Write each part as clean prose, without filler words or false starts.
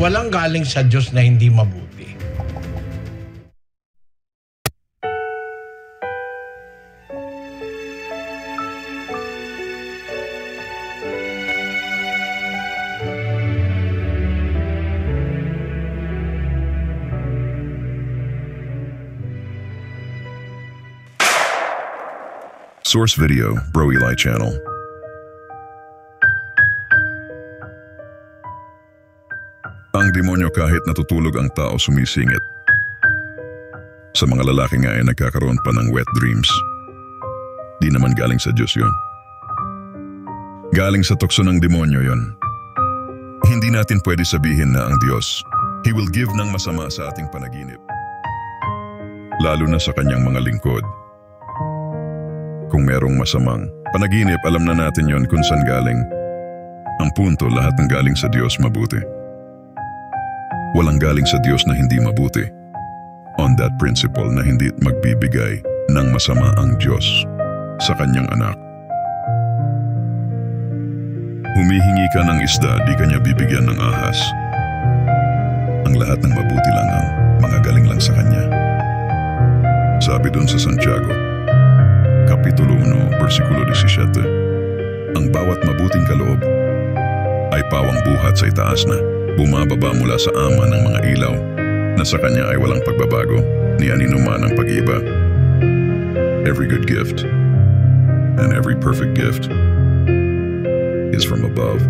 walang galing sa Diyos na hindi mabuti. Source video, Bro Eli Channel. Ang demonyo kahit natutulog ang tao sumisingit. Sa mga lalaki nga ay nagkakaroon pa ng wet dreams. Di naman galing sa Diyos yun. Galing sa tukso ng demonyo yun. Hindi natin pwede sabihin na ang Diyos, He will give ng masama sa ating panaginip. Lalo na sa kanyang mga lingkod. Kung merong masamang panaginip, alam na natin yon kung saan galing. Ang punto, lahat ng galing sa Diyos mabuti. Walang galing sa Diyos na hindi mabuti. On that principle na hindi magbibigay ng masama ang Diyos sa kanyang anak. Humihingi ka ng isda, di kanya bibigyan ng ahas. Ang lahat ng mabuti lang ang mga galing lang sa kanya. Sabi dun sa Santiago, Kapitulo 1, versikulo 17, ang bawat mabuting kaloob ay pawang buhat sa itaas na bumababa mula sa ama ng mga ilaw na sa kanya ay walang pagbabago ni aninuman ang pag-iba. Every good gift and every perfect gift is from above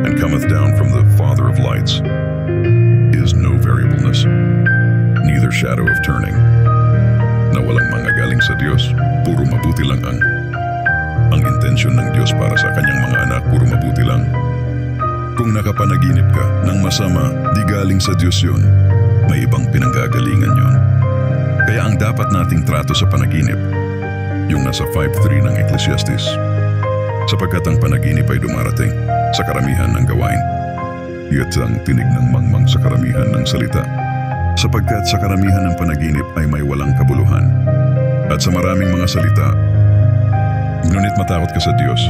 and cometh down from the Father of lights, is no variableness, neither shadow of turning. Na walang manggagaling sa Diyos, puro mabuti lang ang intensyon ng Diyos para sa kanyang mga anak, puro mabuti lang. Kung nakapanaginip ka ng masama, di galing sa Diyos yun. May ibang pinanggagalingan yun. Kaya ang dapat nating trato sa panaginip, yung nasa 5.3 ng Ecclesiastes, sapagkat ang panaginip ay dumarating sa karamihan ng gawain. Yat ang tinig ng mangmang sa karamihan ng salita. Sapagkat sa karamihan ng panaginip ay may walang kabuluhan. At sa maraming mga salita, ngunit matakot ka sa Diyos,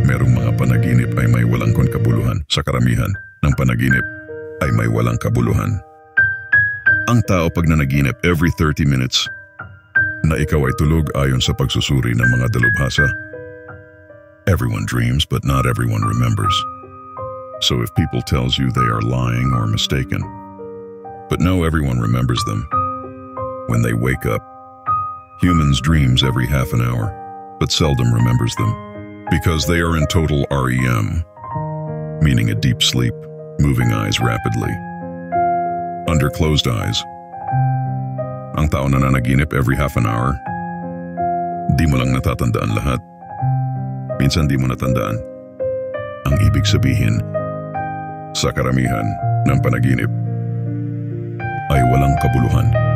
merong mga panaginip ay may walang kabuluhan. Sa karamihan ng panaginip ay may walang kabuluhan. Ang tao pag nanaginip every 30 minutes na ikaw ay tulog ayon sa pagsusuri ng mga dalubhasa. Everyone dreams but not everyone remembers. So if people tells you they are lying or mistaken, but no, everyone remembers them. When they wake up, humans dreams every half an hour, but seldom remembers them, because they are in total REM, meaning a deep sleep, moving eyes rapidly. Under closed eyes, ang tao nananaginip every half an hour. Di mo lang natatandaan lahat. Minsan di mo natandaan. Ang ibig sabihin, sa karamihan ng panaginip, ay walang kabuluhan.